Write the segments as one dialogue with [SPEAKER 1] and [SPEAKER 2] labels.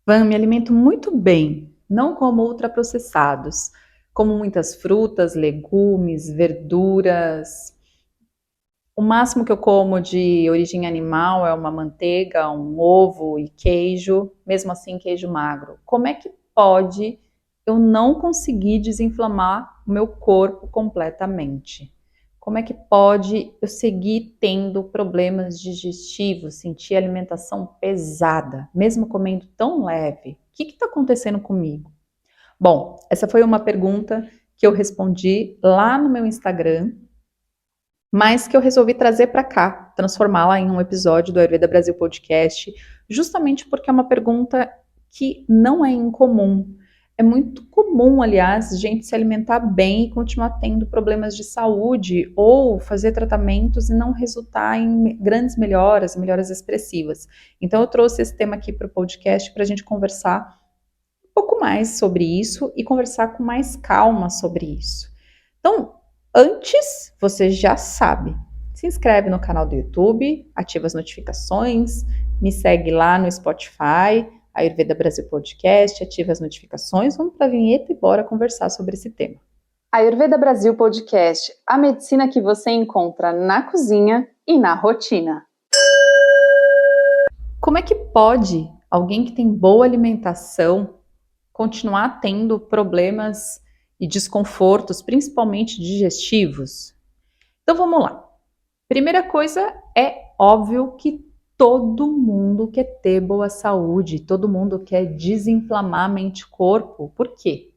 [SPEAKER 1] Me alimento muito bem, não como ultraprocessados, como muitas frutas, legumes, verduras. O máximo que eu como de origem animal é uma manteiga, um ovo e queijo, mesmo assim queijo magro. Como é que pode eu não conseguir desinflamar o meu corpo completamente? Como é que pode eu seguir tendo problemas digestivos, sentir alimentação pesada, mesmo comendo tão leve? O que está acontecendo comigo? Bom, essa foi uma pergunta que eu respondi lá no meu Instagram, mas que eu resolvi trazer para cá, transformá-la em um episódio do Ayurveda Brasil Podcast, justamente porque é uma pergunta que não é incomum. É muito comum, aliás, gente se alimentar bem e continuar tendo problemas de saúde ou fazer tratamentos e não resultar em grandes melhoras, melhoras expressivas. Então, eu trouxe esse tema aqui para o podcast para a gente conversar um pouco mais sobre isso e conversar com mais calma sobre isso. Então, antes, você já sabe, se inscreve no canal do YouTube, ativa as notificações, me segue lá no Spotify, Ayurveda Brasil Podcast, ativa as notificações, vamos para a vinheta e bora conversar sobre esse tema. Ayurveda Brasil Podcast, a medicina que você encontra na cozinha e na rotina. Como é que pode alguém que tem boa alimentação continuar tendo problemas e desconfortos, principalmente digestivos? Então vamos lá. Primeira coisa, é óbvio que todo mundo quer ter boa saúde, todo mundo quer desinflamar mente e corpo. Por quê?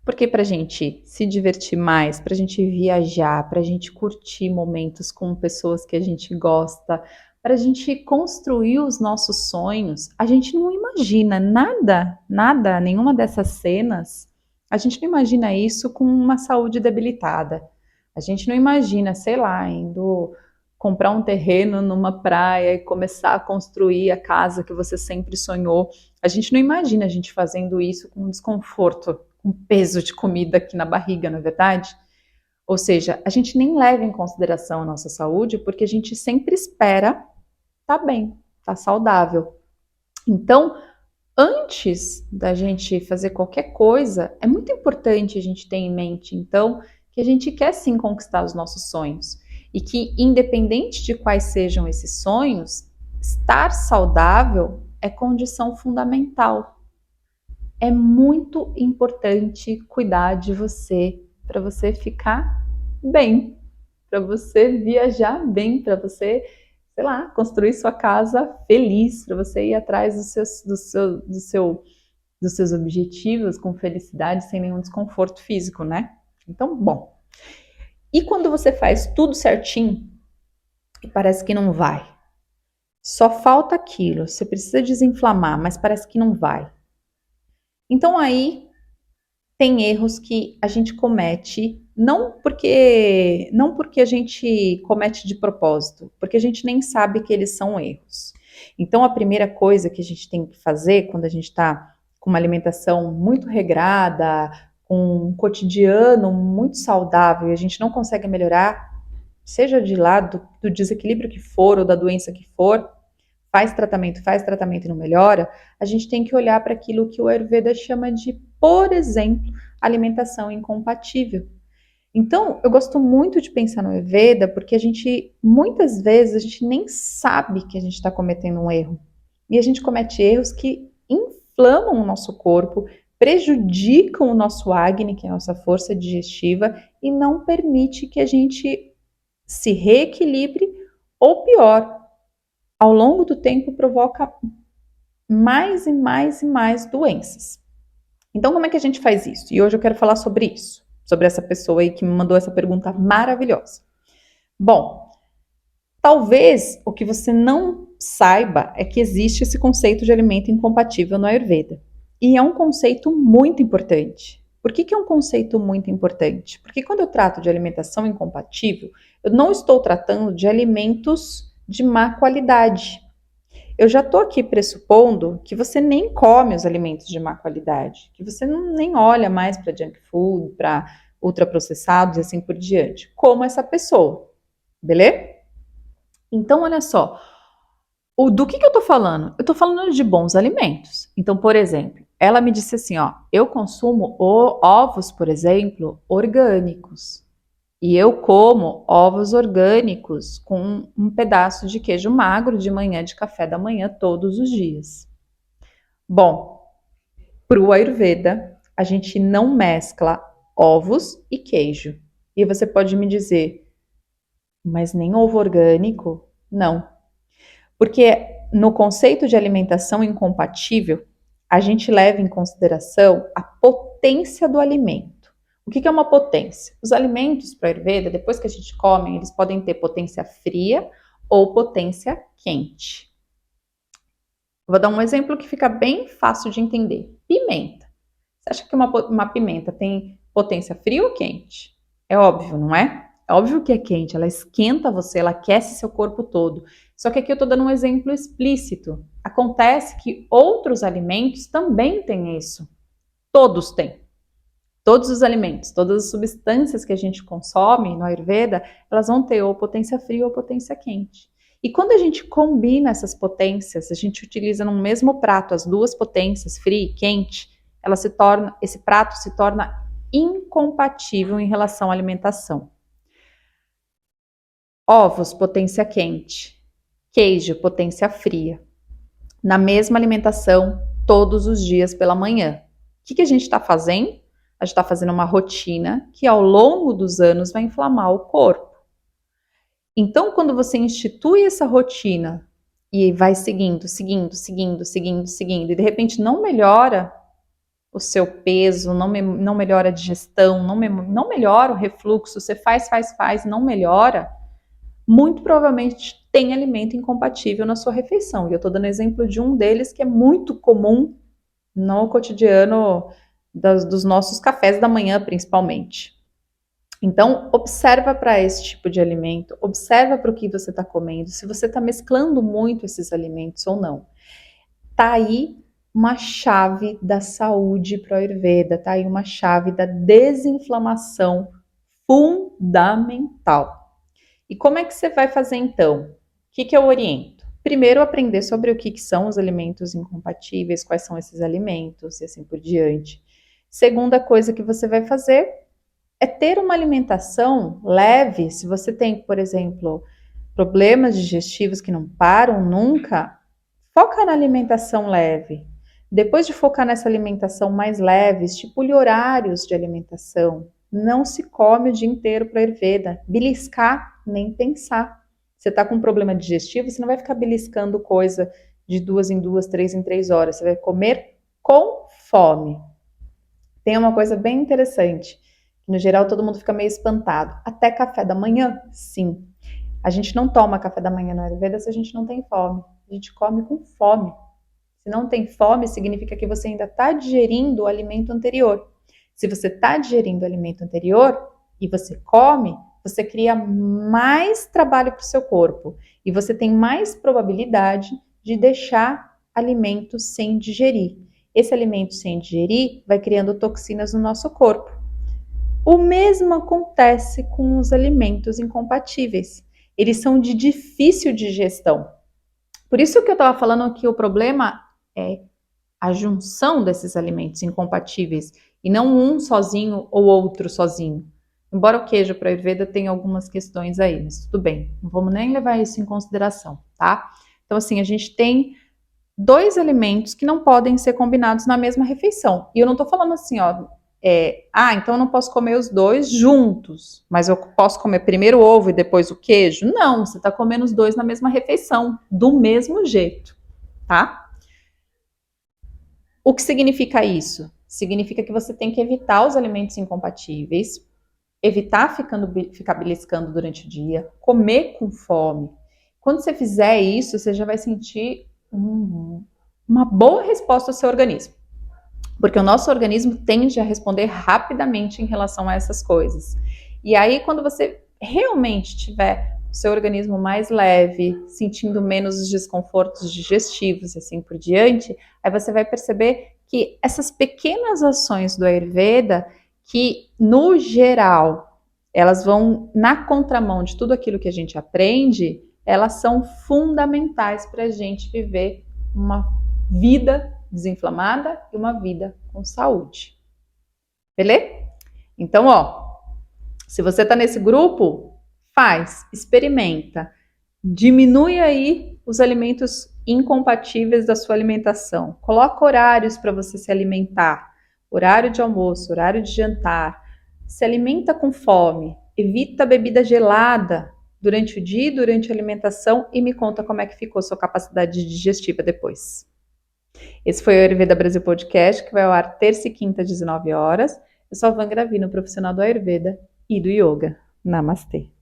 [SPEAKER 1] Porque para a gente se divertir mais, para a gente viajar, para a gente curtir momentos com pessoas que a gente gosta, para a gente construir os nossos sonhos, a gente não imagina nada, nenhuma dessas cenas, a gente não imagina isso com uma saúde debilitada. A gente não imagina, sei lá, indo comprar um terreno numa praia e começar a construir a casa que você sempre sonhou. A gente não imagina a gente fazendo isso com desconforto, com peso de comida aqui na barriga, não é verdade? Ou seja, a gente nem leva em consideração a nossa saúde porque a gente sempre espera tá bem, tá saudável. Então, antes da gente fazer qualquer coisa, é muito importante a gente ter em mente, então, que a gente quer sim conquistar os nossos sonhos e que, independente de quais sejam esses sonhos, estar saudável é condição fundamental. É muito importante cuidar de você para você ficar bem, para você viajar bem, para você, sei lá, construir sua casa feliz, para você ir atrás dos seus objetivos com felicidade, sem nenhum desconforto físico, né? Então, bom. E quando você faz tudo certinho e parece que não vai? Só falta aquilo, você precisa desinflamar, mas parece que não vai. Então aí tem erros que a gente comete, não porque a gente comete de propósito, porque a gente nem sabe que eles são erros. Então a primeira coisa que a gente tem que fazer quando a gente está com uma alimentação muito regrada, com um cotidiano muito saudável e a gente não consegue melhorar, seja de lado do desequilíbrio que for ou da doença que for, faz tratamento e não melhora, a gente tem que olhar para aquilo que o Ayurveda chama de, por exemplo, alimentação incompatível. Então, eu gosto muito de pensar no Ayurveda porque muitas vezes, a gente nem sabe que a gente está cometendo um erro. E a gente comete erros que inflamam o nosso corpo, prejudicam o nosso Agni, que é a nossa força digestiva, e não permite que a gente se reequilibre ou pior, ao longo do tempo provoca mais e mais e mais doenças. Então, como é que a gente faz isso? E hoje eu quero falar sobre isso, sobre essa pessoa aí que me mandou essa pergunta maravilhosa. Bom, talvez o que você não saiba é que existe esse conceito de alimento incompatível no Ayurveda. E é um conceito muito importante. Por que é um conceito muito importante? Porque quando eu trato de alimentação incompatível, eu não estou tratando de alimentos de má qualidade. Eu já estou aqui pressupondo que você nem come os alimentos de má qualidade, que você nem olha mais para junk food, para ultraprocessados e assim por diante, como essa pessoa, beleza? Então, olha só, Do que eu tô falando? Eu tô falando de bons alimentos. Então, por exemplo, ela me disse assim, ó, eu consumo ovos, por exemplo, orgânicos. E eu como ovos orgânicos com um pedaço de queijo magro de manhã, de café da manhã, todos os dias. Bom, para o Ayurveda, a gente não mescla ovos e queijo. E você pode me dizer, mas nem ovo orgânico? Não. Porque no conceito de alimentação incompatível, a gente leva em consideração a potência do alimento. O que é uma potência? Os alimentos para Ayurveda, depois que a gente come, eles podem ter potência fria ou potência quente. Vou dar um exemplo que fica bem fácil de entender. Pimenta. Você acha que uma pimenta tem potência fria ou quente? É óbvio, não é? É óbvio que é quente, ela esquenta você, ela aquece seu corpo todo. Só que aqui eu estou dando um exemplo explícito. Acontece que outros alimentos também têm isso. Todos têm. Todos os alimentos, todas as substâncias que a gente consome no Ayurveda, elas vão ter ou potência fria ou potência quente. E quando a gente combina essas potências, a gente utiliza no mesmo prato as duas potências, fria e quente, esse prato se torna incompatível em relação à alimentação. Ovos, potência quente. Queijo, potência fria. Na mesma alimentação, todos os dias pela manhã. O que a gente está fazendo? A gente está fazendo uma rotina que ao longo dos anos vai inflamar o corpo. Então, quando você institui essa rotina e vai seguindo, e de repente não melhora o seu peso, não melhora a digestão, não melhora o refluxo, você faz, não melhora, muito provavelmente tem alimento incompatível na sua refeição. E eu estou dando exemplo de um deles que é muito comum no cotidiano dos nossos cafés da manhã, principalmente. Então, observa para esse tipo de alimento, observa para o que você está comendo, se você está mesclando muito esses alimentos ou não. Tá aí uma chave da saúde para o Ayurveda, tá aí uma chave da desinflamação fundamental. E como é que você vai fazer então? O que eu oriento? Primeiro, aprender sobre o que são os alimentos incompatíveis, quais são esses alimentos e assim por diante. Segunda coisa que você vai fazer é ter uma alimentação leve. Se você tem, por exemplo, problemas digestivos que não param nunca, foca na alimentação leve. Depois de focar nessa alimentação mais leve, estipule horários de alimentação. Não se come o dia inteiro para Ayurveda. Beliscar, nem pensar. Você está com um problema digestivo, você não vai ficar beliscando coisa de 2 em 2, 3 em 3 horas. Você vai comer com fome. Tem uma coisa bem interessante. No geral, todo mundo fica meio espantado. Até café da manhã? Sim. A gente não toma café da manhã no Ayurveda se a gente não tem fome. A gente come com fome. Se não tem fome, significa que você ainda está digerindo o alimento anterior. Se você está digerindo o alimento anterior e você come, você cria mais trabalho para o seu corpo. E você tem mais probabilidade de deixar alimentos sem digerir. Esse alimento sem digerir vai criando toxinas no nosso corpo. O mesmo acontece com os alimentos incompatíveis. Eles são de difícil digestão. Por isso que eu estava falando que o problema é a junção desses alimentos incompatíveis e não um sozinho ou outro sozinho. Embora o queijo para Ayurveda tenha algumas questões aí, mas tudo bem, não vamos nem levar isso em consideração, tá? Então, assim, a gente tem 2 alimentos que não podem ser combinados na mesma refeição. E eu não estou falando assim, ó, então eu não posso comer os 2 juntos, mas eu posso comer primeiro o ovo e depois o queijo? Não, você está comendo os 2 na mesma refeição, do mesmo jeito, tá? O que significa isso? Significa que você tem que evitar os alimentos incompatíveis, evitar ficar beliscando durante o dia, comer com fome. Quando você fizer isso, você já vai sentir uma boa resposta ao seu organismo. Porque o nosso organismo tende a responder rapidamente em relação a essas coisas. E aí, quando você realmente tiver o seu organismo mais leve, sentindo menos os desconfortos digestivos e assim por diante, aí você vai perceber que essas pequenas ações do Ayurveda, que no geral elas vão na contramão de tudo aquilo que a gente aprende, elas são fundamentais para a gente viver uma vida desinflamada e uma vida com saúde. Beleza? Então, se você está nesse grupo, experimenta, diminui aí os alimentos incompatíveis da sua alimentação, coloca horários para você se alimentar, horário de almoço, horário de jantar, se alimenta com fome, evita bebida gelada durante o dia e durante a alimentação e me conta como é que ficou sua capacidade digestiva depois. Esse foi o Ayurveda Brasil Podcast, que vai ao ar terça e quinta às 19 horas. Eu sou a Van Gravino, profissional do Ayurveda e do Yoga. Namastê!